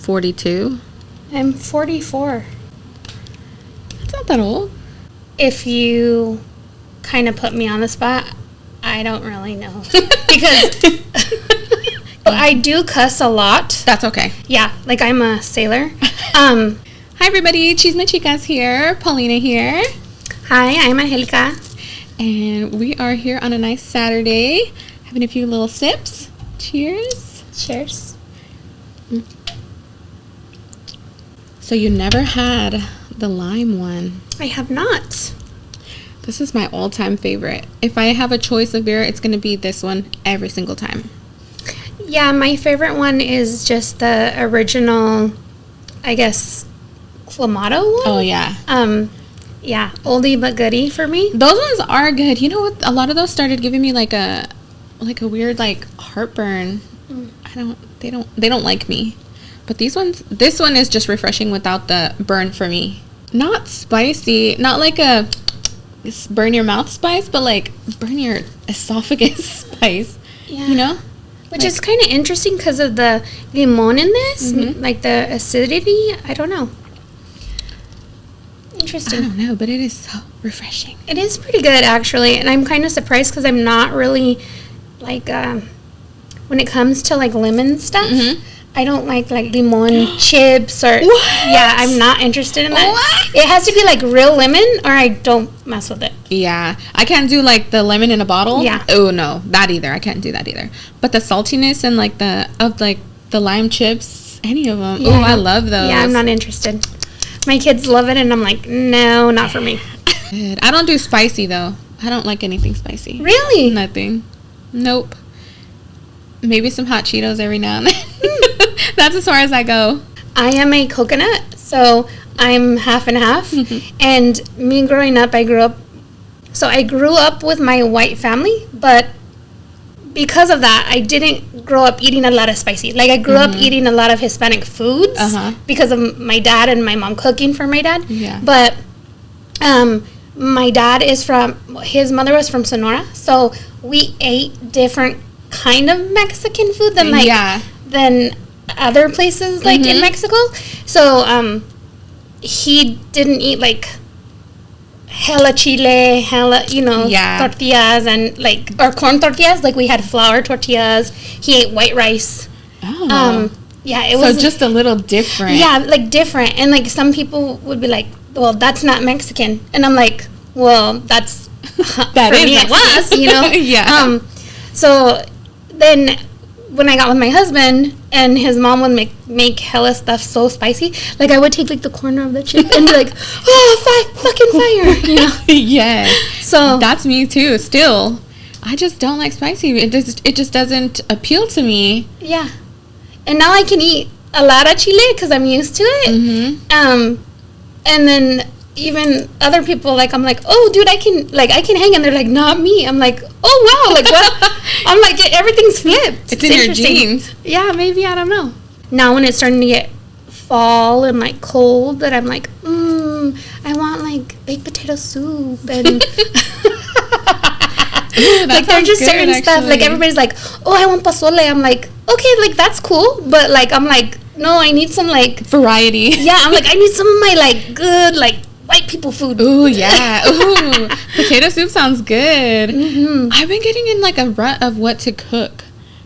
42. I'm 44. That's not that old. If you kind of put me on the spot, I don't really know. Because I do cuss a lot. That's okay. Yeah, like I'm a sailor. Hi, everybody. Chisme Chicas here. Paulina here. Hi, I'm Angelica. And we are here on a nice Saturday, having a few little sips. Cheers. Cheers. So you never had the lime one. I have not. This is my all-time favorite. If I have a choice of beer, it's going to be this one every single time. Yeah, my favorite one is just the original, I guess, Clamato one. Oh, yeah. Yeah, oldie but goodie for me. Those ones are good. You know what? A lot of those started giving me like a weird like heartburn. They don't like me. But this one is just refreshing without the burn for me. Not spicy, not like a burn your mouth spice, but like burn your esophagus spice. Yeah. You know? Which is kind of interesting because of the limon in this, like the acidity. I don't know. Interesting. I don't know, but it is so refreshing. It is pretty good, actually. And I'm kind of surprised because I'm not really, like, when it comes to, like, lemon stuff, I don't like lemon chips or... What? Yeah, I'm not interested in that. What? It has to be, like, real lemon or I don't mess with it. Yeah. I can't do, like, the lemon in a bottle. Yeah. Oh, no. That either. I can't do that either. But the saltiness and, like, the lime chips, any of them. Yeah, Oh, I love those. Yeah, I'm not interested. My kids love it, and I'm like, no, not for me. I don't do spicy, though. I don't like anything spicy. Really? Nothing. Nope. Maybe some hot Cheetos every now and then. That's as far as I go. I am a coconut, so I'm half and half. And me growing up, I grew up with my white family, but because of that, I didn't grow up eating a lot of spicy. Like, I grew up eating a lot of Hispanic foods because of my dad and my mom cooking for my dad. Yeah. But my dad his mother was from Sonora, so we ate different kind of Mexican food than other places, like, in Mexico. So he didn't eat, like, hella chile, tortillas and or corn tortillas. Like, we had flour tortillas. He ate white rice. Oh. Yeah, it was just a little different. Yeah, like different. And like some people would be like, "Well, that's not Mexican," and I'm like, "Well, that's that for is me. Mexican. It was, Yeah. So then, when I got with my husband and his mom would make hella stuff so spicy, like I would take like the corner of the chip and be like, "Oh, fucking fire!" You know? Yeah. So that's me too. Still, I just don't like spicy. It just doesn't appeal to me. Yeah. And now I can eat a lot of chile because I'm used to it. And then even other people, like, I'm like, "Oh, dude, I can hang," and they're like, "Not me." I'm like, "Oh, wow, like what?" I'm like, everything's flipped. It's in your genes. Yeah, maybe, I don't know. Now when it's starting to get fall and like cold, that I'm like, I want like baked potato soup and. Ooh, like there's just certain stuff, like everybody's like, "Oh, I want pozole." I'm like, okay, like that's cool, but like I'm like, no, I need some like variety. Yeah, I'm like, I need some of my like good like white people food. Ooh, yeah. Ooh, potato soup sounds good. I've been getting in like a rut of what to cook.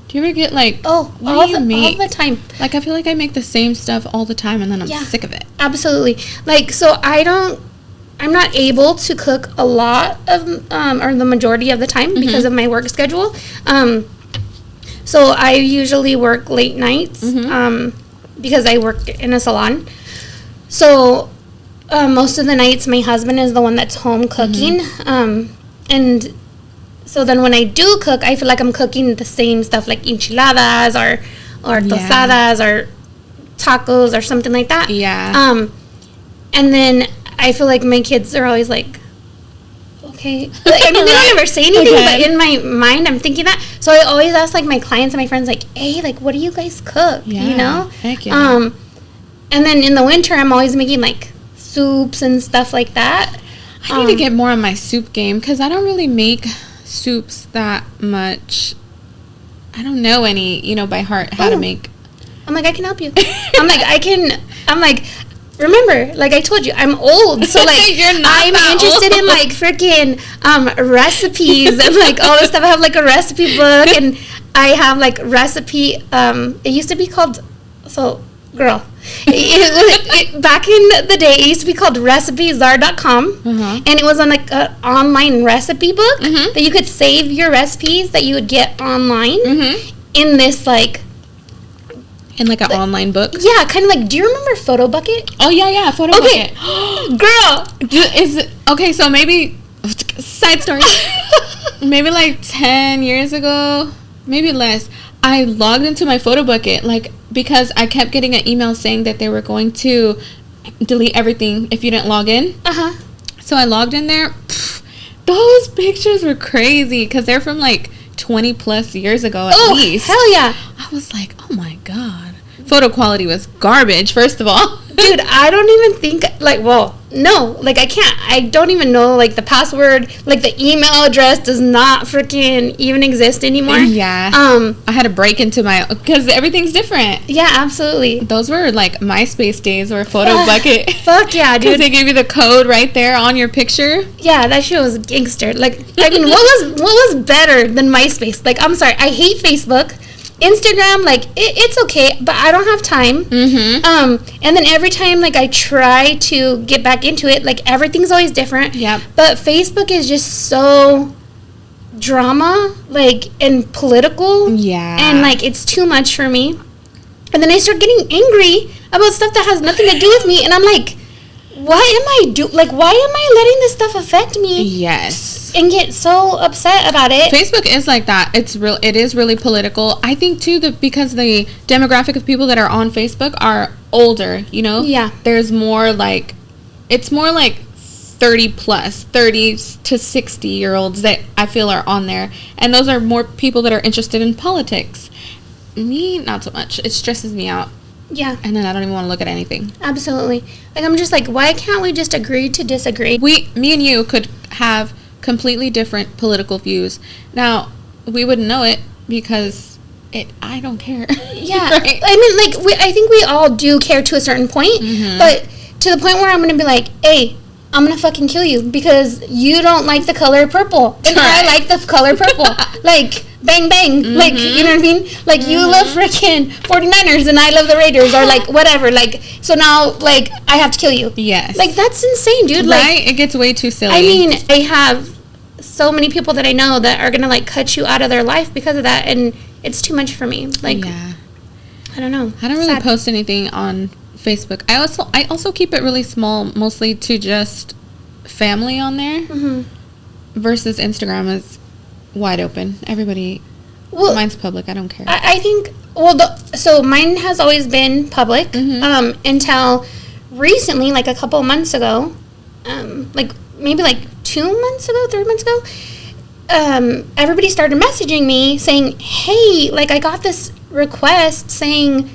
Do you ever get like, what do you make? All the time. Like, I feel like I make the same stuff all the time and then I'm sick of it. Absolutely. Like, so I'm not able to cook a lot of, or the majority of the time because of my work schedule. So I usually work late nights because I work in a salon. So most of the nights my husband is the one that's home cooking. And so then when I do cook, I feel like I'm cooking the same stuff like enchiladas or tostadas or tacos or something like that. Yeah. And then I feel like my kids are always like, okay. Like, I mean, they don't ever say anything, but in my mind, I'm thinking that. So I always ask, like, my clients and my friends, like, hey, like, what do you guys cook? Yeah. You know? Heck yeah. And then in the winter, I'm always making, like, soups and stuff like that. I need to get more on my soup game because I don't really make soups that much. I don't know any, by heart how to make I'm like, I can help you. I'm like, remember, like I told you, I'm old, so like I'm interested in like freaking recipes and like all this stuff. I have like a recipe book, and I have like recipe. It used to be called girl. Back in the day, it used to be called recipezar.com, and it was on like an online recipe book that you could save your recipes that you would get online in this like. In like an online book? Yeah, kind of like, do you remember Photo Bucket? Oh, yeah, Photo Bucket. Girl! Okay, so maybe, side story, maybe like 10 years ago, maybe less, I logged into my Photo Bucket, like, because I kept getting an email saying that they were going to delete everything if you didn't log in. So I logged in there. Those pictures were crazy, because they're from like 20 plus years ago at least. Oh, hell yeah. I was like, oh my God. Photo quality was garbage, first of all. Dude, I don't even think, like, well, no, like, I don't even know, like, the password, like, the email address does not freaking even exist anymore. Yeah. I had to break into because everything's different. Yeah, absolutely. Those were, like, MySpace days or Photo Bucket. Fuck yeah, dude. Because they gave you the code right there on your picture. Yeah, that shit was gangster. Like, I mean, what was better than MySpace? Like, I'm sorry, I hate Facebook. Instagram, like, it's okay, but I don't have time. And then every time, like, I try to get back into it, like, everything's always different. Yep. But Facebook is just so drama, like, and political. Yeah. And, like, it's too much for me. And then I start getting angry about stuff that has nothing to do with me, and I'm like, why am I letting this stuff affect me? Yes. And get so upset about it. Facebook is like that. It is really political. I think too because the demographic of people that are on Facebook are older, you know? Yeah. There's more like, it's more like 30 plus, 30 to 60-year-olds that I feel are on there. And those are more people that are interested in politics. Me, not so much. It stresses me out. Yeah. And then I don't even want to look at anything. Absolutely. Like, I'm just like, why can't we just agree to disagree? Me and you could have completely different political views. Now, we wouldn't know it because I don't care. Yeah. Right? I mean, like, I think we all do care to a certain point, but to the point where I'm going to be like, hey, I'm going to fucking kill you because you don't like the color purple. And I like the color purple. Like, bang, bang. Like, you know what I mean? Like, you love freaking 49ers and I love the Raiders or, like, whatever. Like, so now, like, I have to kill you. Yes. Like, that's insane, dude. Like, right? It gets way too silly. I mean, I have so many people that I know that are going to, like, cut you out of their life because of that, and it's too much for me. Like, yeah. I don't know. I don't really post anything on Facebook. I also keep it really small, mostly to just family on there. Versus Instagram is wide open. Everybody, mine's public. I don't care. I think, so mine has always been public until recently, like a couple of months ago, like maybe like 3 months ago, everybody started messaging me saying, hey, like, I got this request saying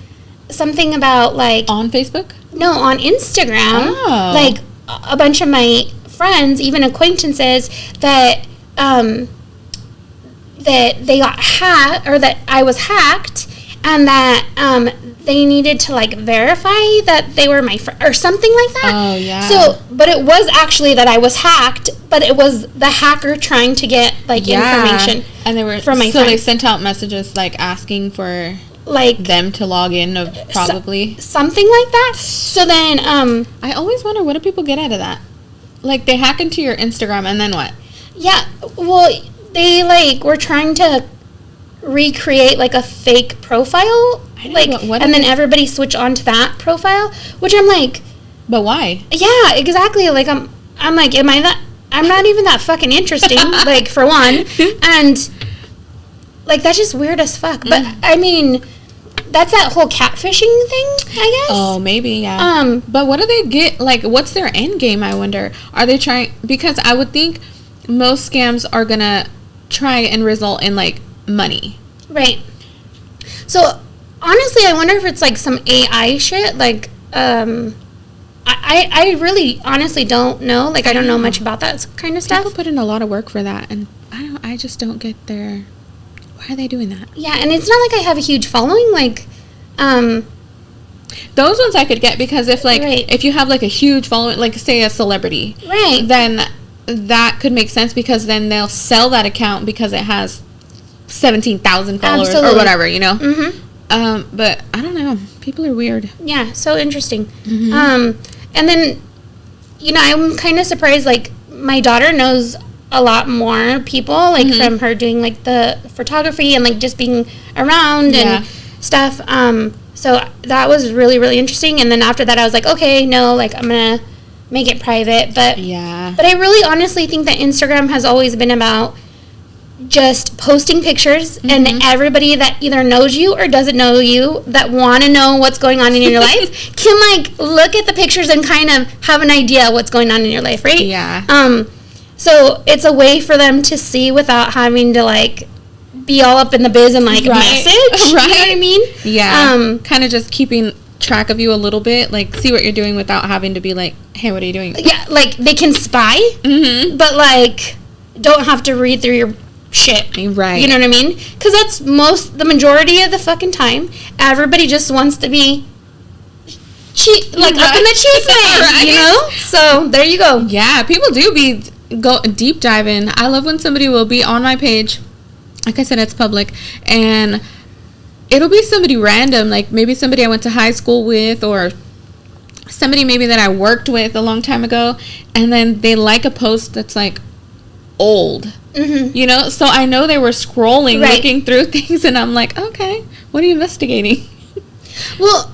something about, like... On Facebook? No, on Instagram. Oh. Like, a bunch of my friends, even acquaintances, that they got hacked, or that I was hacked, and that they needed to, like, verify that they were my friend, or something like that. Oh, yeah. So, but it was actually that I was hacked, but it was the hacker trying to get, like, information. And they were from my so friends. they sent out messages, like, asking for, like, them to log in, probably. Something like that. So then, I always wonder, what do people get out of that? Like, they hack into your Instagram, and then what? Yeah, well, they, like, were trying to recreate, like, a fake profile, like, and then everybody switch on to that profile, which I'm like... But why? Yeah, exactly. Like, I'm like, I'm not even that fucking interesting, like, for one, and, like, that's just weird as fuck. But, I mean, that's that whole catfishing thing, I guess. Oh, maybe, yeah. But what do they get, like, what's their end game, I wonder? Are they trying, because I would think most scams are gonna try and result in, like, money. Right. So, honestly, I wonder if it's, like, some AI shit, like, I really honestly don't know. Like, I don't know much about that kind of stuff. People put in a lot of work for that, and I just don't get why are they doing that? Yeah, and it's not like I have a huge following. Like, Those ones I could get because if like Right. if you have like a huge following, like say a celebrity, Right. then that could make sense because then they'll sell that account because it has 17,000 followers Absolutely. or whatever, you know. Mm-hmm. But I don't know. People are weird. Yeah, so interesting. Mm-hmm. And then, I'm kind of surprised, like, my daughter knows a lot more people, like, Mm-hmm. from her doing, like, the photography and, like, just being around Yeah. and stuff. So that was really, really interesting. And then after that, I was like, okay, no, like, I'm going to make it private. But I really honestly think that Instagram has always been about just posting pictures, and everybody that either knows you or doesn't know you that want to know what's going on in your life can like look at the pictures and kind of have an idea what's going on in your life, right? Yeah. So it's a way for them to see without having to like be all up in the biz and like message, Right. you know what I mean? Yeah. Kind of just keeping track of you a little bit, like see what you're doing without having to be like, hey, what are you doing? Yeah, like they can spy, but like don't have to read through your shit. Right. You know what I mean? Because that's the majority of the fucking time. Everybody just wants to be like up in the cheese man, Right. you know? So there you go. Yeah, people do go deep diving. I love when somebody will be on my page. Like I said, it's public, and it'll be somebody random, like maybe somebody I went to high school with, or somebody maybe that I worked with a long time ago, and then they like a post that's like old. You know, so I know they were scrolling, Right. looking through things, and I'm like, okay, what are you investigating? Well,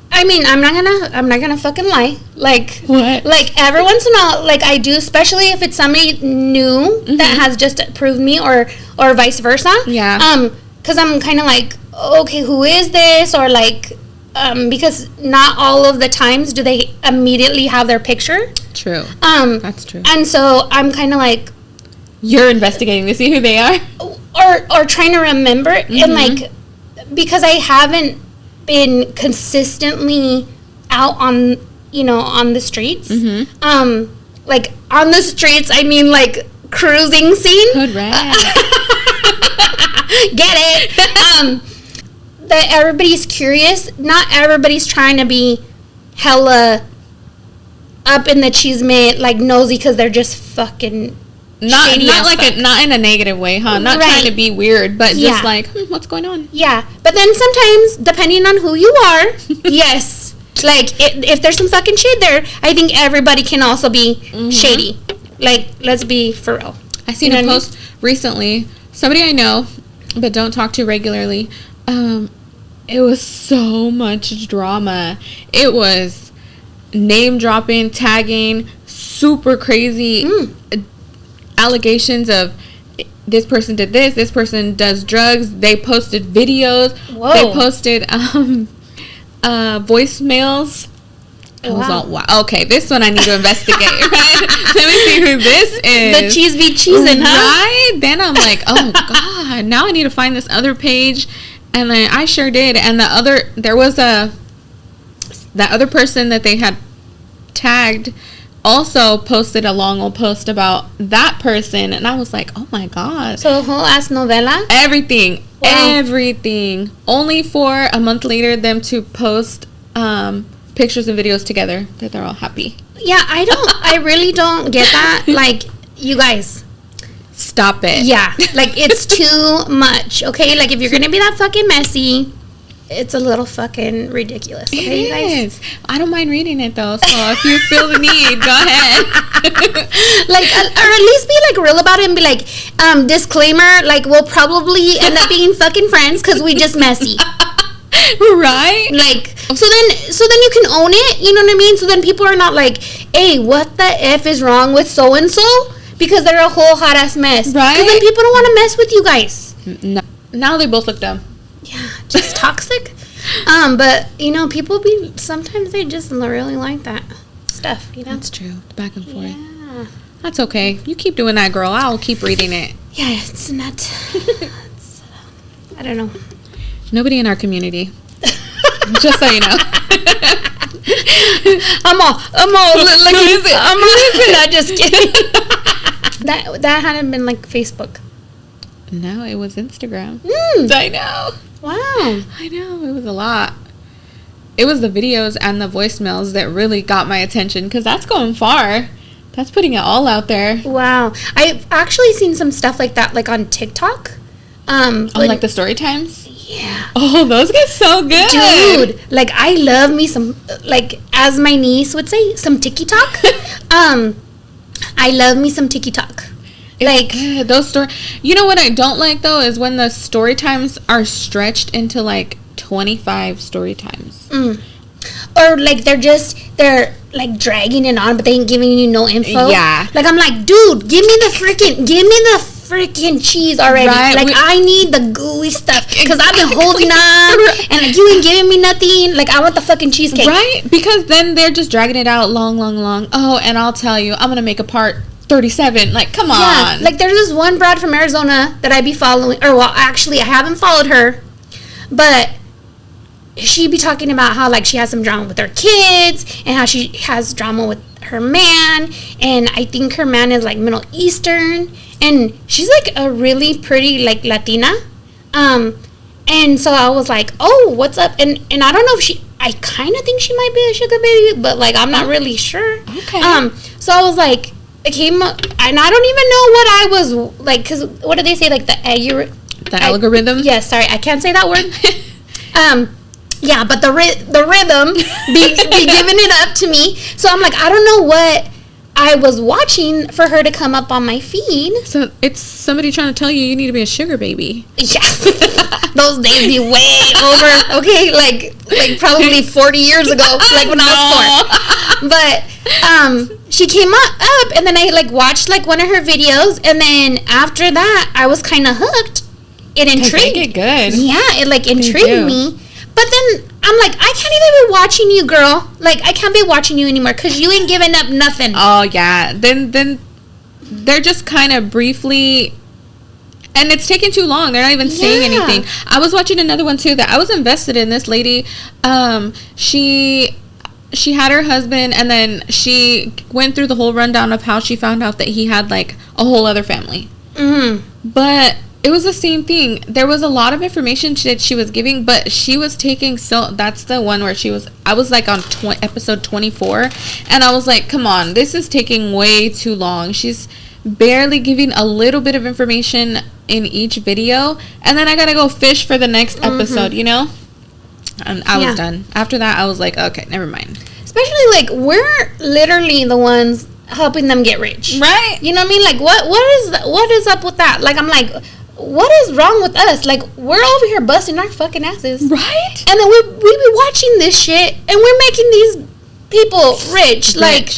I mean, I'm not gonna fucking lie. Like What? Like every once in a while, like I do, especially if it's somebody new that has just approved me, or vice versa. Yeah. Because I'm kind of like, okay, who is this? Or like, because not all of the times do they immediately have their picture. True. That's true. And so I'm kind of like, You're investigating to see who they are? or trying to remember, and like, because I haven't been consistently out on on the streets. Like on the streets, I mean like cruising scene. Hood rat. Get it? That everybody's curious. Not everybody's trying to be hella up in the chisme, like nosy, because they're just fucking Not shady as like fuck. not in a negative way, huh? Not Right. trying to be weird, but Yeah. just like, what's going on? Yeah, but then sometimes, depending on who you are, yes, like if there's some fucking shade there, I think everybody can also be shady. Like, let's be for real. I seen a post recently, somebody I know, but don't talk to regularly. It was so much drama. It was name dropping, tagging, super crazy allegations of this person did this person does drugs. They posted videos. Whoa. They posted voicemails. I was all, wow. Okay, this one I need to investigate, right? Let me see who this is. The cheese be cheesing, huh? Right? Then I'm like, oh, God. Now I need to find this other page. And then I sure did. And there was that other person that they had tagged also posted a long old post about that person. And I was like, oh, my God. So a whole ass novela? Everything. Wow. Everything. Only for a month later them to post pictures and videos together that they're all happy. Yeah, I really don't get that. Like, you guys. Stop it. Yeah, like it's too much, okay? Like if you're gonna be that fucking messy, it's a little fucking ridiculous, okay, you guys? I don't mind reading it though, so if you feel the need, go ahead. Like, or at least be like real about it and be like, disclaimer, like we'll probably end up being fucking friends because we just messy. Right? Like, so then you can own it, you know what I mean? So then people are not like, hey, what the F is wrong with so-and-so? Because they're a whole hot ass mess. Right? Because then people don't want to mess with you guys. No. Now they both look dumb. Yeah, just toxic. But people sometimes they just really like that stuff. That's true. Back and forth. Yeah. That's okay. You keep doing that, girl. I'll keep reading it. Yeah, it's not. I don't know. Nobody in our community. Just so you know. I'm all. Not just kidding. That hadn't been like Facebook. No, it was Instagram. Mm. I know. Wow. I know, it was a lot. It was the videos and the voicemails that really got my attention, because that's going far. That's putting it all out there. Wow. I've actually seen some stuff like that, like on TikTok. Like the story times? Yeah. Oh, those get so good. Dude, like, I love me some, like, as my niece would say, some TikTok. I love me some TikTok. Like, good. Those story. You know what I don't like, though, is when the story times are stretched into, like, 25 story times. Or, like, they're like, dragging it on, but they ain't giving you no info. Yeah. Like, I'm like, dude, give me the freaking cheese already. Right. Like, I need the gooey stuff, because I've been holding on, and, like, you ain't giving me nothing. Like, I want the fucking cheesecake. Right? Because then they're just dragging it out long. Oh, and I'll tell you, I'm going to make a part 37. Like, come on. Yeah. Like, there's this one broad from Arizona that I be following. Or, well, actually, I haven't followed her, but she be talking about how, like, she has some drama with her kids, and how she has drama with her man, and I think her man is, like, Middle Eastern, and she's, like, a really pretty, like, Latina, and so I was like, oh, what's up, and I don't know if I kind of think she might be a sugar baby, but, like, I'm not really sure. Okay. So I was like, it came up, and I don't even know what I was, like, because what do they say, like, the algorithm? Yes, sorry, I can't say that word. Yeah, but the rhythm be giving it up to me. So I'm like, I don't know what I was watching for her to come up on my feed. So it's somebody trying to tell you need to be a sugar baby. Yeah. Those days be way over. Okay, like probably 40 years ago, like when I was 4. But she came up, and then I, like, watched, like, one of her videos, and then after that, I was kind of hooked. It intrigued. They get good. Yeah, it, like, intrigued me. But then I'm like, I can't even be watching you, girl. Like, I can't be watching you anymore, because you ain't giving up nothing. Oh, yeah. Then they're just kind of briefly, and it's taking too long. They're not even saying anything. I was watching another one, too, that I was invested in. This lady, she had her husband, and then she went through the whole rundown of how she found out that he had, like, a whole other family. Mm-hmm. But it was the same thing. There was a lot of information that she was giving, but she was taking that's the one where I was like on episode 24, and I was like, come on, this is taking way too long. She's barely giving a little bit of information in each video, and then I gotta go fish for the next episode, you know? And I was done. After that, I was like, okay, never mind. Especially, like, we're literally the ones helping them get rich. Right? You know what I mean? Like, what is up with that? Like, I'm like, what is wrong with us? Like, we're over here busting our fucking asses. Right? And then we be watching this shit, and we're making these people rich. Like,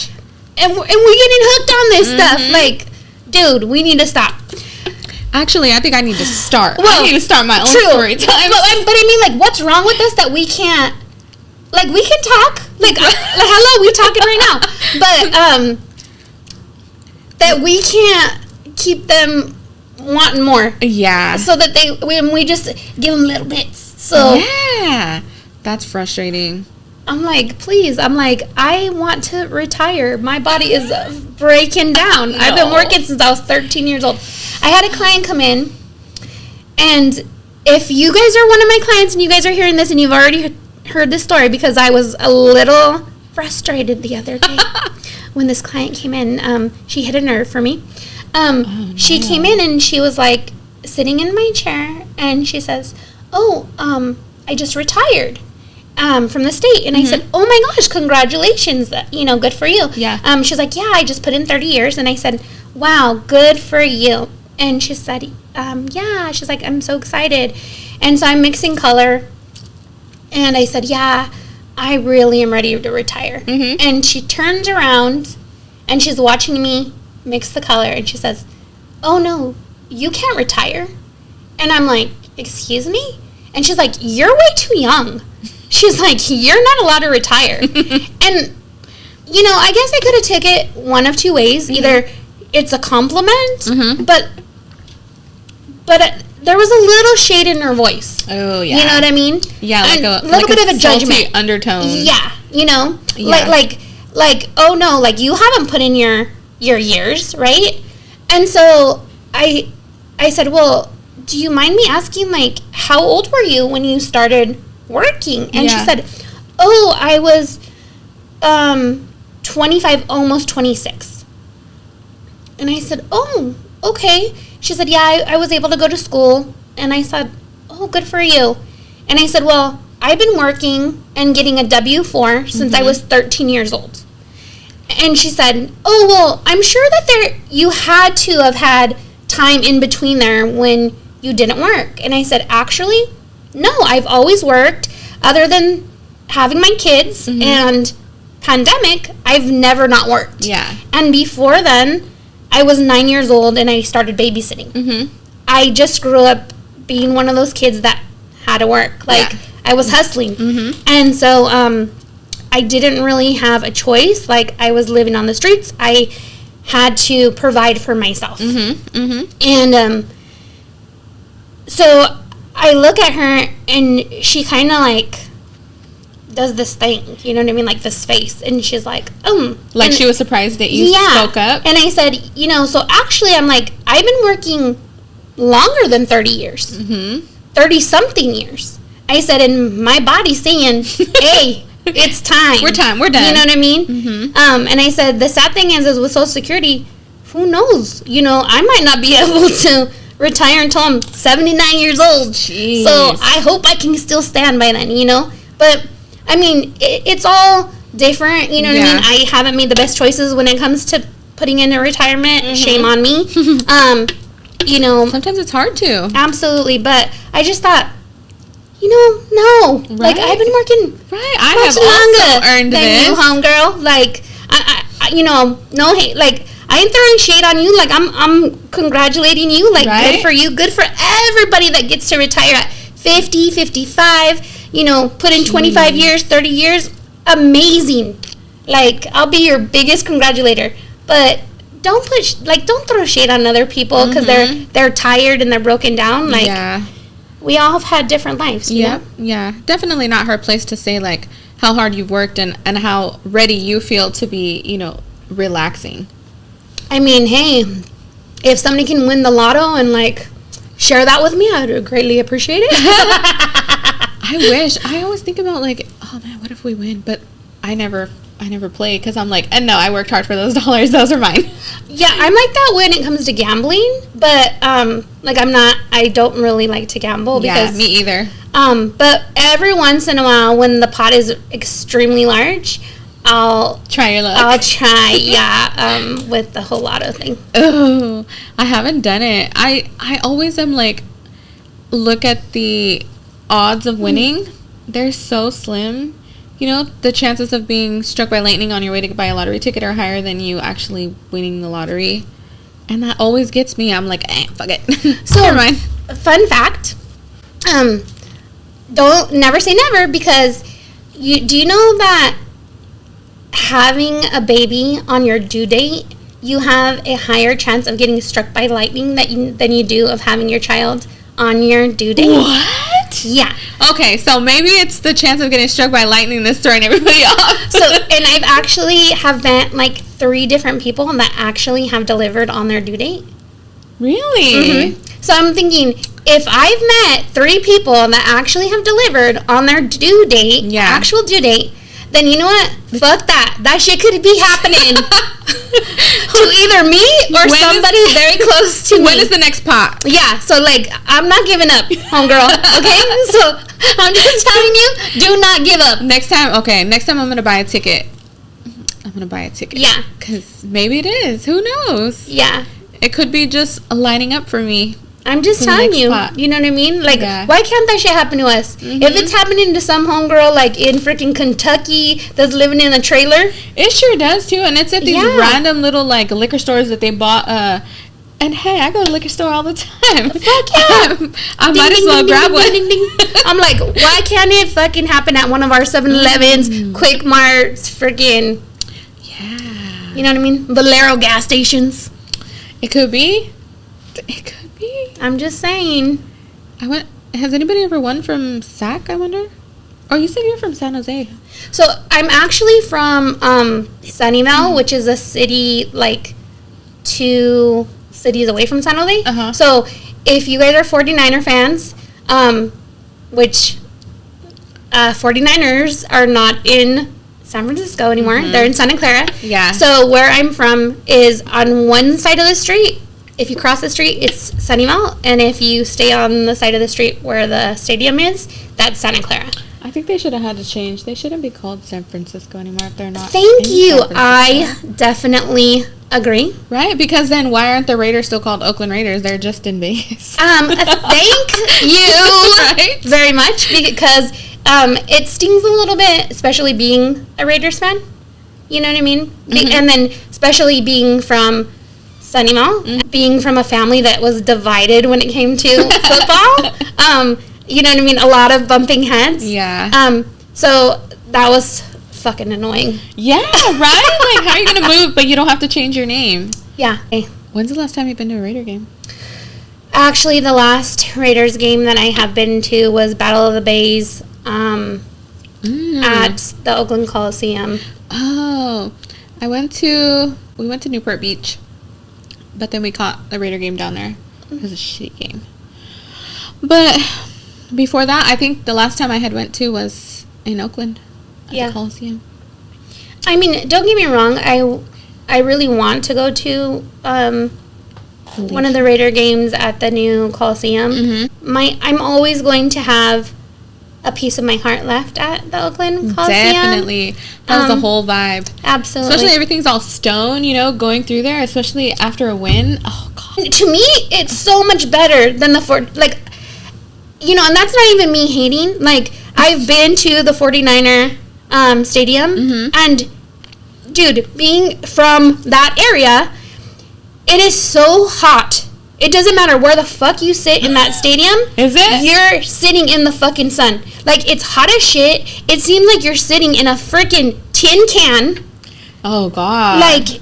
and we're getting hooked on this stuff. Like, dude, we need to stop. Actually, I think I need to start. Well, I need to start my own story time. But I mean, like, what's wrong with us that we can't, like, we can talk. Like, hello, we talking right now. But, that we can't keep them wanting more. Yeah. So that we just give them little bits. So. Yeah. That's frustrating. I'm like, please. I'm like, I want to retire. My body is breaking down. No. I've been working since I was 13 years old. I had a client come in, and if you guys are one of my clients and you guys are hearing this and you've already heard this story, because I was a little frustrated the other day when this client came in. She hit a nerve for me. She came in and she was like sitting in my chair, and she says, I just retired from the state. And I said, oh my gosh, congratulations, good for you. Yeah. She's like, yeah, I just put in 30 years. And I said, wow, good for you. And she said, yeah. She's like, I'm so excited. And so I'm mixing color, and I said, yeah, I really am ready to retire. And she turns around, and she's watching me mix the color, and she says, oh no, you can't retire. And I'm like, excuse me? And she's like, you're way too young. She's like, you're not allowed to retire. And, I guess I could have took it one of two ways. Either it's a compliment, but there was a little shade in her voice. Oh, yeah. You know what I mean? Yeah, like a little bit of a judgment undertone. Yeah, Yeah. like oh no, like you haven't put in your years, right? And so I said, well, do you mind me asking, like, how old were you when you started working? And she said, oh, I was 25, almost 26. And I said, oh, okay. She said, yeah, I was able to go to school. And I said, oh, good for you. And I said, well, I've been working and getting a W-4 since I was 13 years old. And she said, oh, well, I'm sure that you had to have had time in between there when you didn't work. And I said, actually, no, I've always worked. Other than having my kids and pandemic, I've never not worked. Yeah. And before then, I was 9 years old and I started babysitting. I just grew up being one of those kids that had to work. Like, I was hustling. And so I didn't really have a choice. Like, I was living on the streets. I had to provide for myself. And so I look at her and she kind of like does this thing, you know what I mean, like this face, and she's like, like, and she was surprised that you spoke up. And I said, you know, so actually I'm like, I've been working longer than 30 years, 30 something years. I said, and my body's saying, hey, it's time, we're done, you know what I mean? And I said, the sad thing is with Social Security, who knows, you know, I might not be able to retire until I'm 79 years old. Jeez. So I hope I can still stand by then, you know. But I mean, it's all different, you know what I mean? I haven't made the best choices when it comes to putting in a retirement. Shame on me. You know, sometimes it's hard to. Absolutely, but I just thought, you know, no. Right? Like, I've been working I have also earned than this. You, homegirl. Like, I you know, no hate. Like, I ain't throwing shade on you. Like, I'm congratulating you. Like, good for you. Good for everybody that gets to retire at 50, 55. You know, put in 25 years, 30 years. Amazing. Like, I'll be your biggest congratulator. But don't don't throw shade on other people because they're tired and they're broken down. Like, we all have had different lives. Yeah. Definitely not her place to say, like, how hard you've worked and how ready you feel to be, you know, relaxing. I mean, hey, if somebody can win the lotto and, like, share that with me, I would greatly appreciate it. I wish. I always think about, like, oh, man, what if we win? But I never play because I'm like, and no, I worked hard for those dollars. Those are mine. Yeah, I'm like that when it comes to gambling. But, like, I don't really like to gamble. Because, yeah, me either. But every once in a while when the pot is extremely large, I'll try your luck. I'll try, with the whole lotto thing. Oh, I haven't done it. I always am like, look at the odds of winning. They're so slim. You know, the chances of being struck by lightning on your way to buy a lottery ticket are higher than you actually winning the lottery. And that always gets me. I'm like, fuck it. So, never mind. Fun fact, never say never, because do you know that having a baby on your due date, you have a higher chance of getting struck by lightning than you do of having your child on your due date? What? Yeah. Okay, so maybe it's the chance of getting struck by lightning that's throwing everybody off. So, and I've actually have met like 3 different people that actually have delivered on their due date. Really? So I'm thinking, if I've met 3 people that actually have delivered on their due date, actual due date, then you know what? Fuck that. That shit could be happening to either me or somebody very close to me. When is the next pot? Yeah, so like, I'm not giving up, homegirl, okay? So I'm just telling you, do not give up. Next time I'm going to buy a ticket. Yeah. Because maybe it is. Who knows? Yeah. It could be just lining up for me. I'm just telling you, you know what I mean? Like, why can't that shit happen to us? If it's happening to some homegirl, like, in freaking Kentucky that's living in a trailer. It sure does, too. And it's at these random little, like, liquor stores that they bought. And, hey, I go to the liquor store all the time. Fuck yeah. I might as well grab one. I'm like, why can't it fucking happen at one of our 7-Elevens, Quick Marts, freaking... Yeah. You know what I mean? Valero gas stations. It could be. I'm just saying. Has anybody ever won from SAC, I wonder? Oh, you said you're from San Jose. So, I'm actually from Sunnyvale, which is a city, like, 2 cities away from San Jose. So, if you guys are 49er fans, which 49ers are not in San Francisco anymore. Mm-hmm. They're in Santa Clara. Yeah. So where I'm from is on one side of the street. If you cross the street, it's Sunnyvale. And if you stay on the side of the street where the stadium is, that's Santa Clara. I think they should have had to change. They shouldn't be called San Francisco anymore if they're not. Thank you. I definitely agree. Right? Because then why aren't the Raiders still called Oakland Raiders? They're just in Vegas. Thank you very much, because it stings a little bit, especially being a Raiders fan. You know what I mean? Mm-hmm. And then especially being from Sunnyvale, being from a family that was divided when it came to football. You know what I mean? A lot of bumping heads. Yeah. So that was fucking annoying. Yeah, right? Like, how are you going to move, but you don't have to change your name? Yeah. When's the last time you've been to a Raider game? Actually, the last Raiders game that I have been to was Battle of the Bays at the Oakland Coliseum. Oh. We went to Newport Beach, but then we caught the Raider game down there. It was a shitty game. But before that, I think the last time I had went to was in Oakland at the Coliseum. I mean, don't get me wrong. I really want to go to one of the Raider games at the new Coliseum. Mm-hmm. I'm always going to have a piece of my heart left at the Oakland Coliseum. Definitely. That was the whole vibe. Absolutely. Especially everything's all stone, going through there, especially after a win. Oh, God. To me, it's so much better than the Fort... Like, and that's not even me hating. Like, I've been to the 49er stadium, and, dude, being from that area, it is so hot. It doesn't matter where the fuck you sit in that stadium. Is it? You're sitting in the fucking sun. Like, it's hot as shit. It seems like you're sitting in a freaking tin can. Oh, God. Like,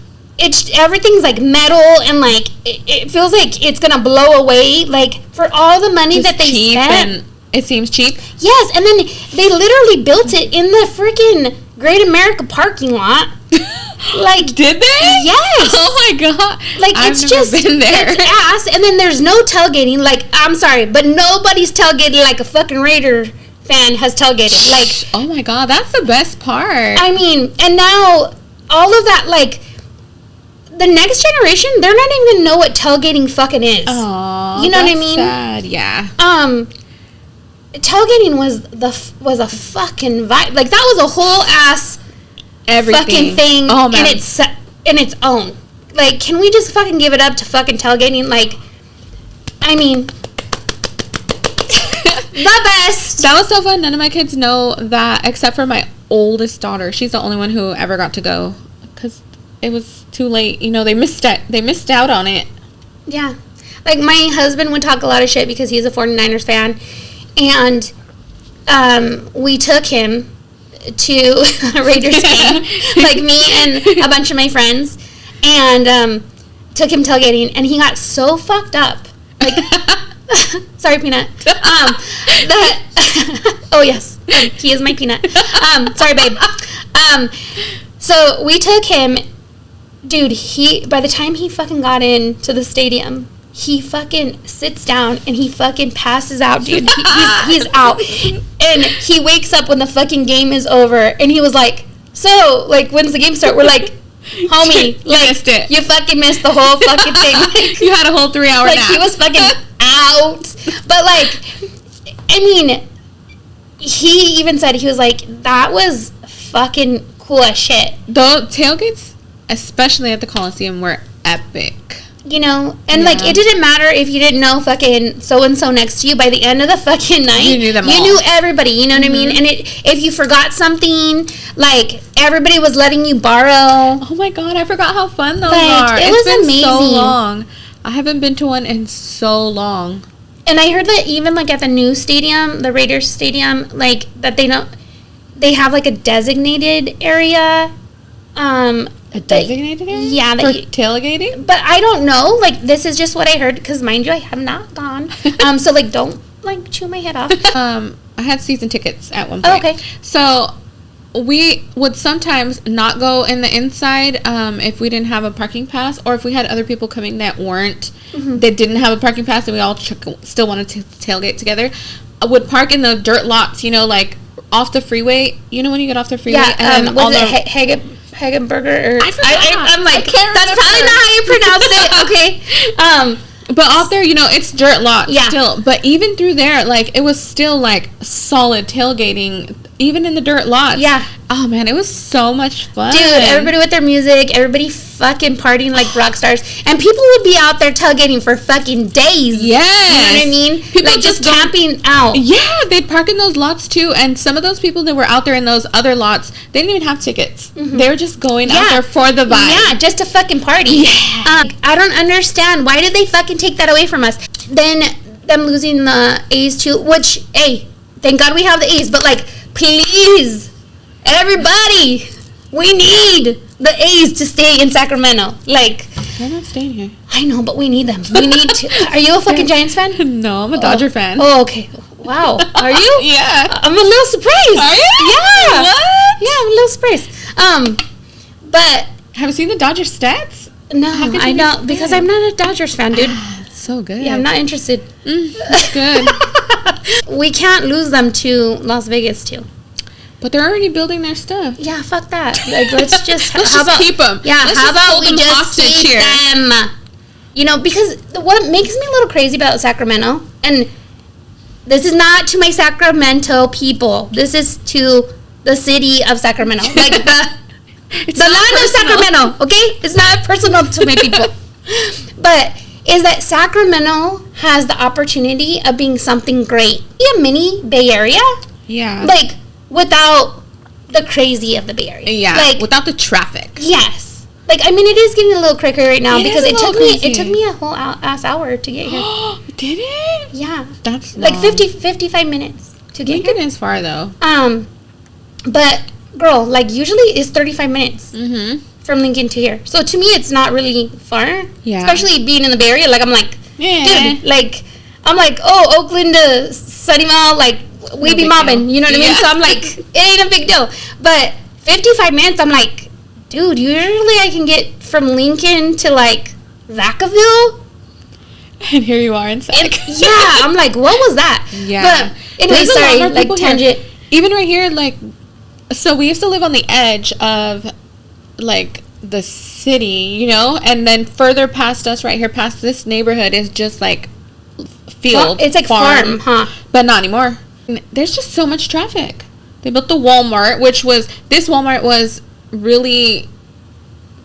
everything's like metal, and like it feels like it's gonna blow away. Like, for all the money that they spent, and it seems cheap. Yes, and then they literally built it in the freaking Great America parking lot. Like, did they? Yes. Oh my God. Like, I've never been there. It's ass. And then there's no tailgating. Like, I'm sorry, but nobody's tailgated like a fucking Raider fan has tailgated. Like, oh my God, that's the best part. I mean, and now all of that, like, the next generation, they're not even gonna know what tailgating fucking is. Oh, you know what I mean? Sad. Yeah. Tailgating was a fucking vibe. Like, that was a whole ass fucking thing in its own. Like, can we just fucking give it up to fucking tailgating? Like, I mean, the best. That was so fun. None of my kids know that except for my oldest daughter. She's the only one who ever got to go because it was too late. They missed out on it. Yeah. Like, my husband would talk a lot of shit because he's a 49ers fan. And we took him to a Raiders game, like me and a bunch of my friends, and took him tailgating, and he got so fucked up. Like, sorry, Peanut. Oh, yes, he is my Peanut. Sorry, babe. So we took him, dude, by the time he fucking got into the stadium, he fucking sits down and he fucking passes out, dude. He's out. And he wakes up when the fucking game is over, and he was like, so, like, when's the game start? We're like, homie, you missed it. You fucking missed the whole fucking thing. Like, you had a whole 3-hour nap. He was fucking out. But, like, I mean, he even said, he was like, that was fucking cool as shit. The tailgates, especially at the Coliseum, were epic. And like, it didn't matter if you didn't know fucking so-and-so next to you. By the end of the fucking night, you knew them all. You knew everybody, you know what I mean? And if you forgot something, like, everybody was letting you borrow. Oh my God, I forgot how fun those are. It's been amazing. So long. I haven't been to one in so long. And I heard that even, like, at the new stadium, the Raiders stadium, like, that they have, like, a designated area, a designated area? Yeah. For tailgating? But I don't know. Like, this is just what I heard, because, mind you, I have not gone. So, like, don't, like, chew my head off. I had season tickets at one point. Oh, okay. So, we would sometimes not go in the inside if we didn't have a parking pass, or if we had other people coming that weren't, that didn't have a parking pass, and we all still wanted to tailgate together. I would park in the dirt lots, you know, like off the freeway. You know when you get off the freeway, and then was it Hagenberger? Or I'm like, that's probably not how you pronounce it. Okay. But off there, you know, it's dirt lots still. But even through there, like, it was still, like, solid tailgating, even in the dirt lots. Yeah. Oh, man, it was so much fun. Dude, everybody with their music, everybody fucking partying like rock stars. And people would be out there tailgating for fucking days. Yes. You know what I mean? People like, just camping out. Yeah, they'd park in those lots, too. And some of those people that were out there in those other lots, they didn't even have tickets. They were just going out there for the vibe. Yeah, just to fucking party. Yeah. I don't understand. Why did they fucking take that away from us? Then them losing the A's, too. Which, hey, thank God we have the A's. But, like, please, everybody, we need the A's to stay in Sacramento. Like, they're not staying here. I know, but we need them. We need to. Are you a fucking Giants fan? No, I'm a Dodger fan. Oh, okay. Wow. Are you? Yeah. I'm a little surprised. Are you? Yeah. What? Yeah, I'm a little surprised. But have you seen the Dodger stats? No, I don't, because I'm not a Dodgers fan, dude. So good. Yeah, I'm not interested. That's good. We can't lose them to Las Vegas, too. But they're already building their stuff. Yeah, fuck that. Like, let's just keep them. Yeah, how about we just keep them? You know, because what makes me a little crazy about Sacramento, and this is not to my Sacramento people. This is to the city of Sacramento, like the land of Sacramento. Okay, it's not personal to my people, but is that Sacramento has the opportunity of being something great, a mini Bay Area. Yeah, like without the crazy of the Bay Area. Yeah, like without the traffic. Yes. Like, I mean, it is getting a little crazy right now because it took me a whole ass hour to get here. Did it? Yeah. That's like 55 minutes to get here. Lincoln is far though. But girl, like usually it's 35 minutes from Lincoln to here. So to me, it's not really far. Yeah. Especially being in the Bay Area, like I'm like, dude, like I'm like, oh, Oakland to Sunnyvale, like we be mobbing, you know what I mean? So I'm like, it ain't a big deal. But 55 minutes, I'm like, dude, usually I can get from Lincoln to like Vacaville. And here you are in Sac. Yeah, I'm like, what was that? Yeah. But anyway, sorry, like tangent. Here. Even right here, like, so we used to live on the edge of like the city, you know, and then further past us, right here, past this neighborhood is just like field. Well, it's like farm, huh? But not anymore. There's just so much traffic. They built the Walmart, this Walmart was really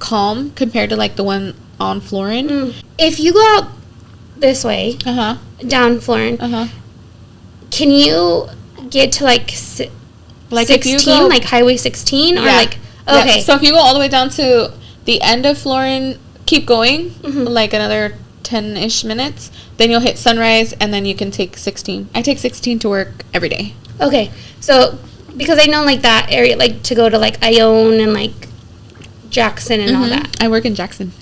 calm compared to like the one on Florin. If you go out this way, down Florin, can you get to like 16, if you go, like Highway 16, or like okay? Yeah. So if you go all the way down to the end of Florin, keep going like another 10-ish minutes, then you'll hit Sunrise, and then you can take 16. I take 16 to work every day. Okay, so because I know like that area, like to go to like Ione and like Jackson and all that. I work in Jackson.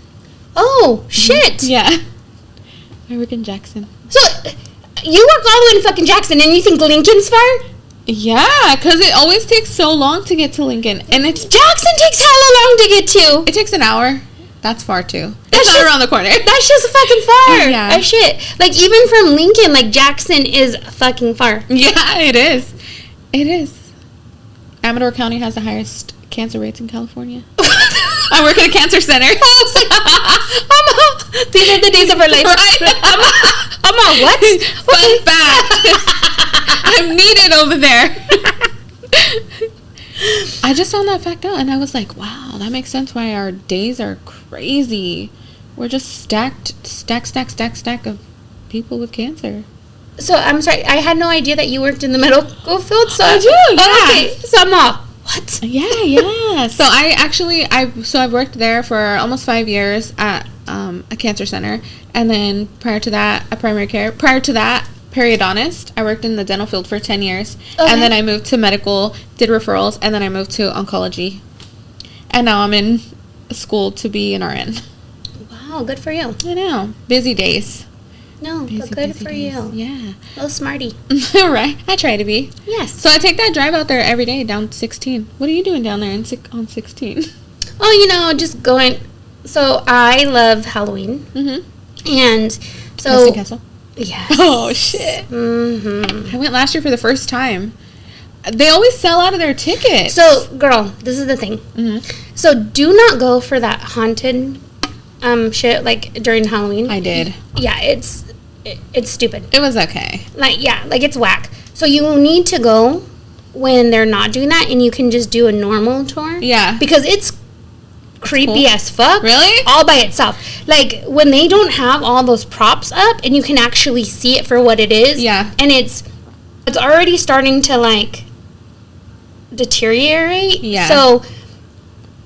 Oh shit! Yeah, I work in Jackson. So you work all the way in fucking Jackson, and you think Lincoln's far? Yeah, because it always takes so long to get to Lincoln, and Jackson takes hella long to get to. It takes an hour. That's far too. That's not around the corner. That's just fucking far. Yeah. Shit. Like even from Lincoln, like Jackson is fucking far. Yeah, it is. It is. Amador County has the highest cancer rates in California. I work at a cancer center. These are the days of our life. Right? I'm on what? Fun fact. I'm needed over there. I just found that fact out, and I was like, wow, that makes sense why our days are crazy. We're just stack of people with cancer. So, I'm sorry, I had no idea that you worked in the medical field, so... I do, yeah. Okay, so I'm all, what? Yeah. So, I've worked there for almost 5 years at a cancer center, and then prior to that, a primary care. Prior to that, periodontist. I worked in the dental field for 10 years. Okay. And then I moved to medical, did referrals, and then I moved to oncology. And now I'm in school to be an RN. Wow, good for you. I know. Busy days. No, Busy, but good busy for days. you. Yeah. Little smarty. Right. I try to be. Yes. So I take that drive out there every day down 16. What are you doing down there on 16? Oh, just going. So I love Halloween. Mm-hmm. And so. Western Castle? Yes. Oh, shit. Mm-hmm. I went last year for the first time. They always sell out of their tickets. So, girl, this is the thing. Mm-hmm. So do not go for that haunted shit like during Halloween. I did. Yeah, it's stupid. It was okay. Like it's whack. So you need to go when they're not doing that, and you can just do a normal tour. Yeah. Because it's creepy as fuck. Really? All by itself. Like when they don't have all those props up, and you can actually see it for what it is. Yeah. And it's already starting to like deteriorate. Yeah. So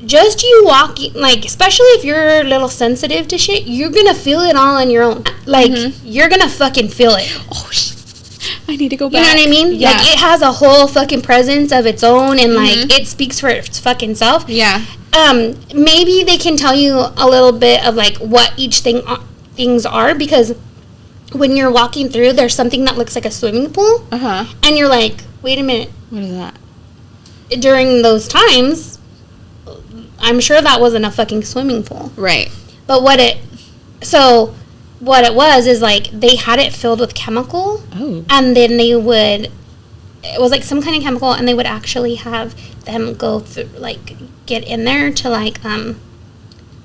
just you walking, like, especially if you're a little sensitive to shit, you're gonna feel it all on your own. Like, you're gonna fucking feel it. Oh, I need to go back. You know what I mean? Yeah. Like, it has a whole fucking presence of its own, and, like, it speaks for its fucking self. Yeah. Maybe they can tell you a little bit of, like, what each things are, because when you're walking through, there's something that looks like a swimming pool. Uh-huh. And you're like, wait a minute. What is that? During those times, I'm sure that wasn't a fucking swimming pool. Right. But what it was is, like, they had it filled with chemical. Oh. And then it was, like, some kind of chemical, and they would actually have them go through, like, get in there to, like,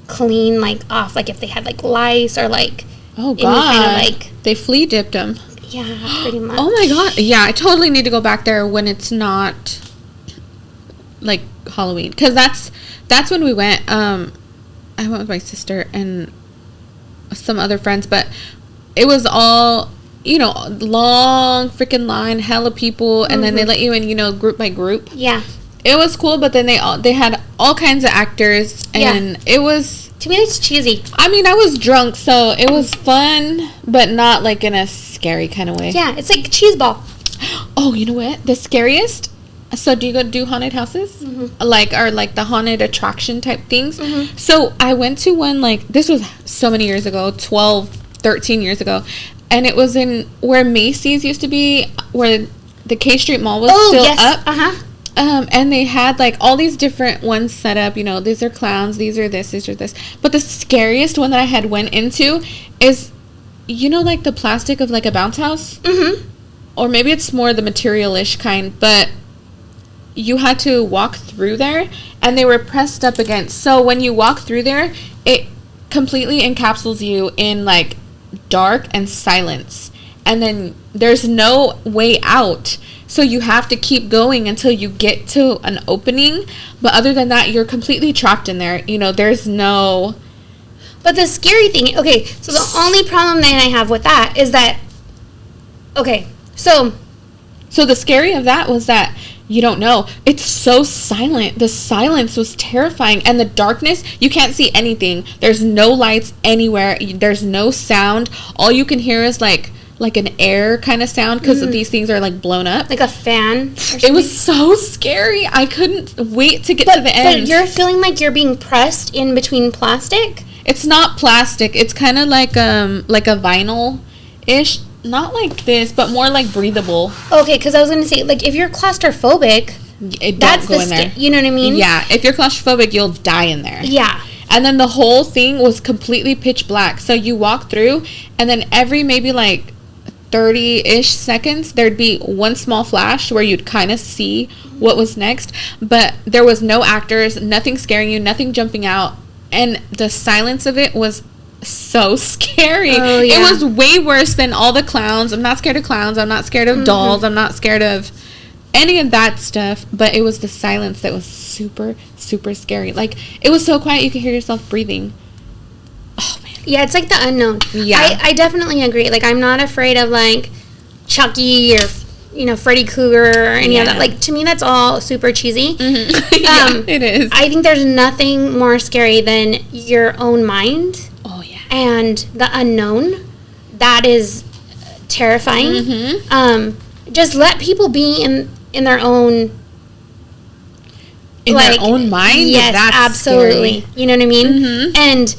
clean, like, off, like, if they had, like, lice or, like, Oh, God. any kind of, like... They flea dipped them. Yeah, pretty much. Oh, my God. Yeah, I totally need to go back there when it's not, like, Halloween. Because that's when we went. I went with my sister and some other friends, but it was all, long freaking line, hella people, and then they let you in, group by group. Yeah. It was cool, but then they had all kinds of actors, and it was... To me, it's cheesy. I mean, I was drunk, so it was fun, but not, like, in a scary kind of way. Yeah, it's like cheese ball. Oh, you know what? The scariest... So, do you go do haunted houses? Like, or, like, the haunted attraction type things? So, I went to one, like... This was so many years ago. 12, 13 years ago. And it was in... Where Macy's used to be. Where the K Street Mall was still up. Uh-huh. And they had, like, all these different ones set up. These are clowns. These are this. These are this. But the scariest one that I had went into is... like, the plastic of, like, a bounce house? Mm-hmm. Or maybe it's more the material-ish kind. But... You had to walk through there, and they were pressed up against. So when you walk through there, it completely encapsulates you in, like, dark and silence. And then there's no way out. So you have to keep going until you get to an opening. But other than that, you're completely trapped in there. There's no... But the scary thing... Okay, so the only problem that I have with that is that... Okay, so the scary of that was that... You don't know. It's so silent. The silence was terrifying. And the darkness, you can't see anything. There's no lights anywhere. There's no sound. All you can hear is like an air kind of sound because these things are like blown up. Like a fan. It was so scary. I couldn't wait to get to the end. But you're feeling like you're being pressed in between plastic? It's not plastic. It's kind of like a vinyl-ish. Not like this, but more like breathable. Okay, because I was going to say, like, if you're claustrophobic, that's go in there. You know what I mean? Yeah, if you're claustrophobic, you'll die in there. Yeah. And then the whole thing was completely pitch black. So you walk through, and then every maybe like 30-ish seconds, there'd be one small flash where you'd kind of see what was next. But there was no actors, nothing scaring you, nothing jumping out. And the silence of it was so scary. Oh, yeah. It was way worse than all the clowns. I'm not scared of clowns. I'm not scared of dolls. I'm not scared of any of that stuff. But it was the silence that was super, super scary. Like, it was so quiet you could hear yourself breathing. Oh, man. Yeah, it's like the unknown. Yeah. I definitely agree. Like, I'm not afraid of, like, Chucky or, Freddy Krueger or any of that. Like, to me, that's all super cheesy. Yeah, it is. I think there's nothing more scary than your own mind. Oh, yeah. And the unknown. That is terrifying. Just let people be in their own... In their own mind? Yes, that's absolutely. Scary. You know what I mean? And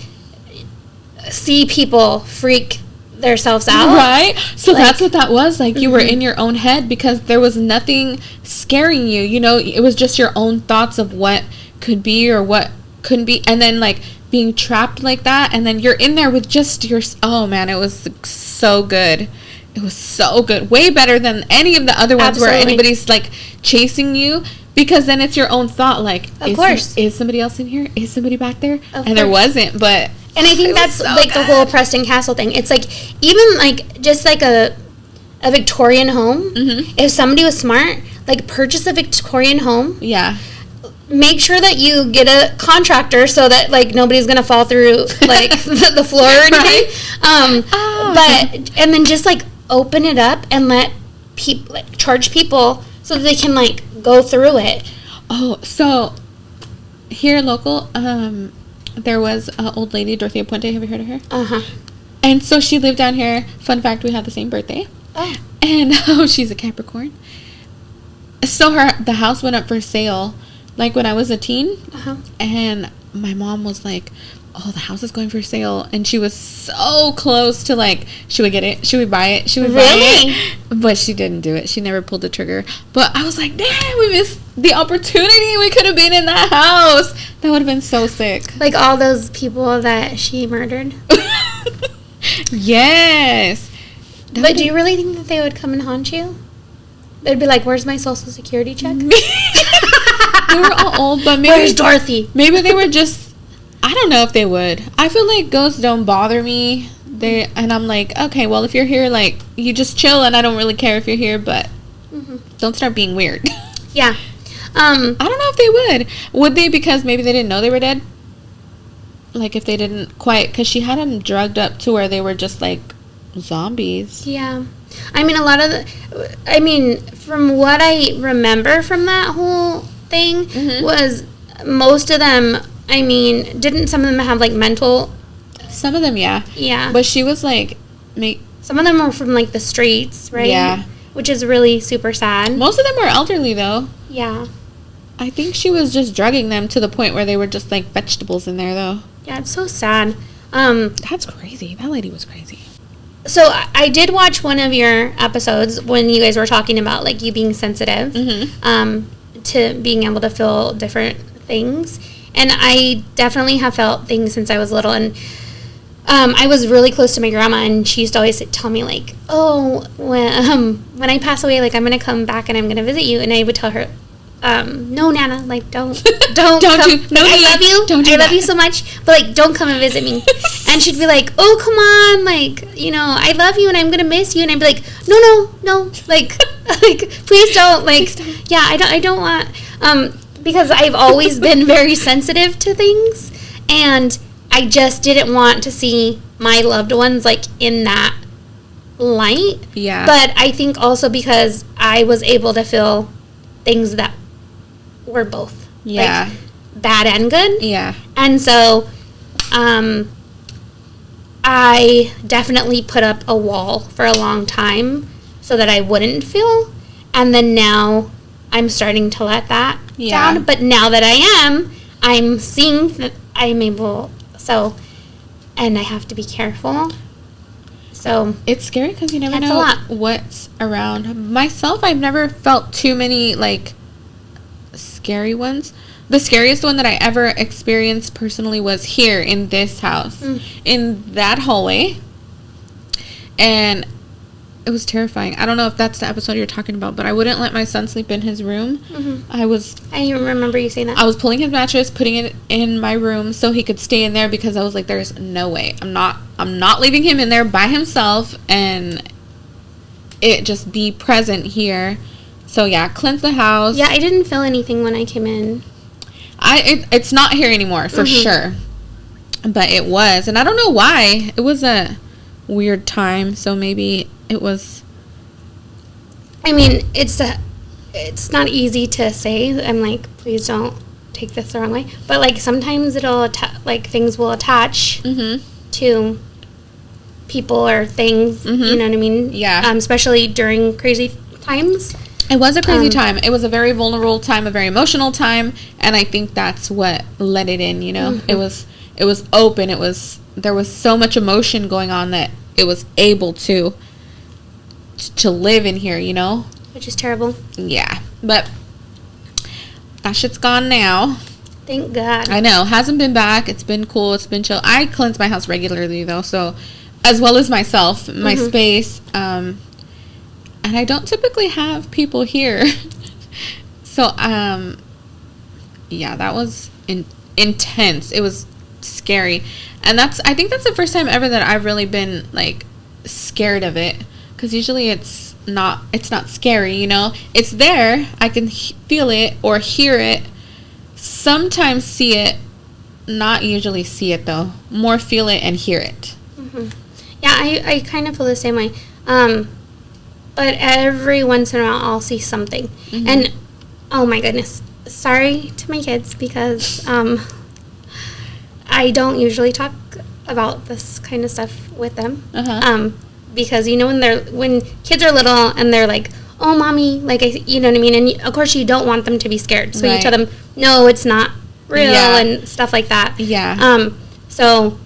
see people freak themselves out. Right? So like, that's what that was. Like, you were in your own head because there was nothing scaring you. You know, it was just your own thoughts of what could be or what couldn't be. And then, like, being trapped like that. And then you're in there with just your... Oh, man, it was so good. It was so good. Way better than any of the other ones where anybody's, like, chasing you. Because then it's your own thought. Like, of course. Is somebody else in here? Is somebody back there? Of and there wasn't, but... And I think that's, so like, good. The whole Preston Castle thing. It's, like, even, like, just, like, a Victorian home. If somebody was smart, like, purchase a Victorian home. Yeah. Make sure that you get a contractor so that, like, nobody's going to fall through, like, the floor or anything. But, and then just, like, open it up and let people, like, charge people so that they can, like, go through it. Oh, so, here local, there was an old lady, Dorothea Puente. Have you heard of her? Uh-huh. And so she lived down here. Fun fact, we had the same birthday. Oh. And she's a Capricorn. So the house went up for sale, like, when I was a teen. Uh-huh. And my mom was like, oh, the house is going for sale. And she was so close to, like, she would get it. She would buy it. She would buy it. But she didn't do it. She never pulled the trigger. But I was like, damn, we missed the opportunity. We could have been in that house. That would have been so sick. Like all those people that she murdered. Yes. But do you really think that they would come and haunt you? They'd be like, where's my social security check? They were all old, but maybe... Where's Dorothy? Maybe they were just... I don't know if they would. I feel like ghosts don't bother me. And I'm like, okay, well, if you're here, like, you just chill, and I don't really care if you're here, but don't start being weird. Yeah. I don't know if they would. Would they because maybe they didn't know they were dead? Like, if they didn't quite... Because she had them drugged up to where they were just, like, zombies. Yeah. I mean, a lot of the... I mean, from what I remember from that whole thing was most of them... I mean, didn't some of them have, like, mental... Some of them, yeah. Yeah. But she was, like... Some of them were from, like, the streets, right? Yeah. Which is really super sad. Most of them were elderly, though. Yeah. I think she was just drugging them to the point where they were just, like, vegetables in there, though. Yeah, it's so sad. That's crazy. That lady was crazy. So, I did watch one of your episodes when you guys were talking about, like, you being sensitive to being able to feel different things. And I definitely have felt things since I was little. And I was really close to my grandma, and she used to always tell me, like, oh, when I pass away, like, I'm going to come back and I'm going to visit you. And I would tell her, no, Nana, like, don't come. I love you. I love you so much, but, like, don't come and visit me. And she'd be like, oh, come on, like, you know, I love you and I'm going to miss you. And I'd be like, no, like, please don't, like, please don't. Yeah, I don't want, because I've always been very sensitive to things, and I just didn't want to see my loved ones, like, in that light. Yeah. But I think also because I was able to feel things that were both. Yeah. Like, bad and good. Yeah. And so, I definitely put up a wall for a long time so that I wouldn't feel. And then now I'm starting to let that down. But now that I am, I'm seeing that I'm able... So, and I have to be careful. So it's scary because you never know what's around. Myself, I've never felt too many, like, scary ones. The scariest one that I ever experienced personally was here in this house, in that hallway. And it was terrifying. I don't know if that's the episode you're talking about, but I wouldn't let my son sleep in his room. I remember you saying that. I was pulling his mattress, putting it in my room so he could stay in there because I was like, there's no way. I'm not leaving him in there by himself and it just be present here. So yeah, cleanse the house. Yeah, I didn't feel anything when I came in. It's not here anymore for sure. But it was, and I don't know why. It was a weird time, so maybe it was. I mean, it's not easy to say. I'm like, please don't take this the wrong way. But, like, sometimes it'll like things will attach to people or things. You know what I mean? Yeah. Especially during crazy times. It was a crazy time. It was a very vulnerable time, a very emotional time, and I think that's what let it in. You know, it was open. There was so much emotion going on that it was able to live in here, you know? Which is terrible. Yeah. But that shit's gone now. Thank God. I know. Hasn't been back. It's been cool. It's been chill. I cleanse my house regularly, though, so as well as myself, my space. And I don't typically have people here. So, yeah, that was intense. It was scary. And I think that's the first time ever that I've really been, like, scared of it. Because usually it's not scary, you know? It's there. I can feel it or hear it. Sometimes see it. Not usually see it, though. More feel it and hear it. Mm-hmm. Yeah, I kind of feel the same way. But every once in a while, I'll see something. Mm-hmm. And, oh my goodness. Sorry to my kids because I don't usually talk about this kind of stuff with them. Uh-huh. Because, you know, when kids are little and they're like, oh, mommy, like, you know what I mean? And, of course, you don't want them to be scared. So you tell them, no, it's not real and stuff like that. Yeah. So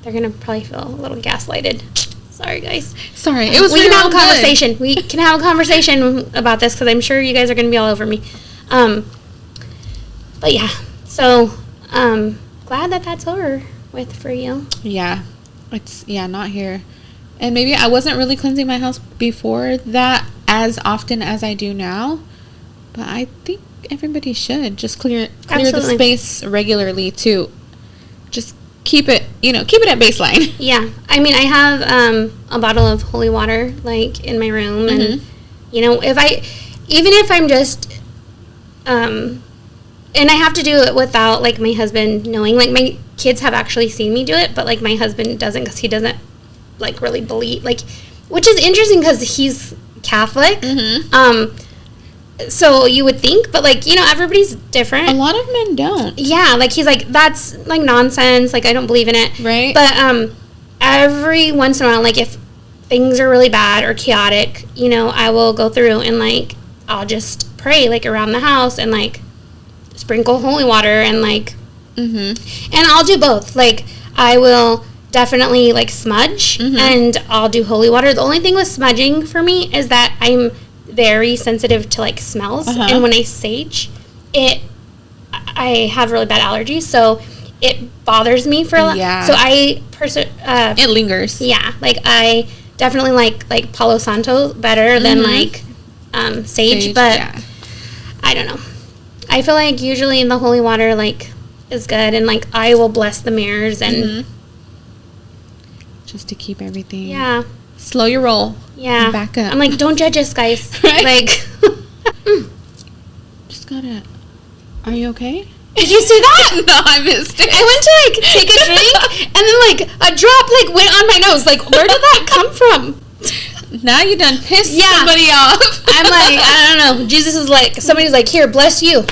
they're going to probably feel a little gaslighted. Sorry, guys. Sorry. It was we can have a conversation. We can have a conversation about this because I'm sure you guys are going to be all over me. But, yeah. So, glad that that's over with for you. Yeah. It's, not here. And maybe I wasn't really cleansing my house before that as often as I do now. But I think everybody should just clear the space regularly to just keep it at baseline. Yeah. I mean, I have a bottle of holy water, like, in my room. And, you know, even if I'm just, and I have to do it without, like, my husband knowing. Like, my kids have actually seen me do it, but, like, my husband doesn't because he doesn't, like, really believe, like, which is interesting because he's Catholic. Mm-hmm. So you would think, but, like, you know, everybody's different. A lot of men don't. Yeah, like, he's like, that's, like, nonsense. Like, I don't believe in it. Right. But every once in a while, like, if things are really bad or chaotic, you know, I will go through and, like, I'll just pray, like, around the house and, like, sprinkle holy water and, like, and I'll do both. Like, I will definitely, like, smudge and I'll do holy water. The only thing with smudging for me is that I'm very sensitive to, like, smells, and when I sage I have really bad allergies, so it bothers me for a lot. So it lingers. Yeah, like, I definitely like Palo Santo better than like sage, but I don't know. I feel like usually in the holy water, like, is good, and, like, I will bless the mirrors and just to keep everything. Yeah. Slow your roll. Yeah. Back up. I'm like, don't judge us, guys. Right? Like, just gotta. Are you okay? Did you see that? No, I missed it. I went to, like, take a drink, and then, like, a drop, like, went on my nose. Like, where did that come from? Now you done pissed somebody off. I'm like, I don't know. Jesus is like, somebody's like, here, bless you.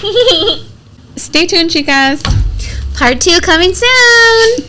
Stay tuned, chicas. Part 2 coming soon.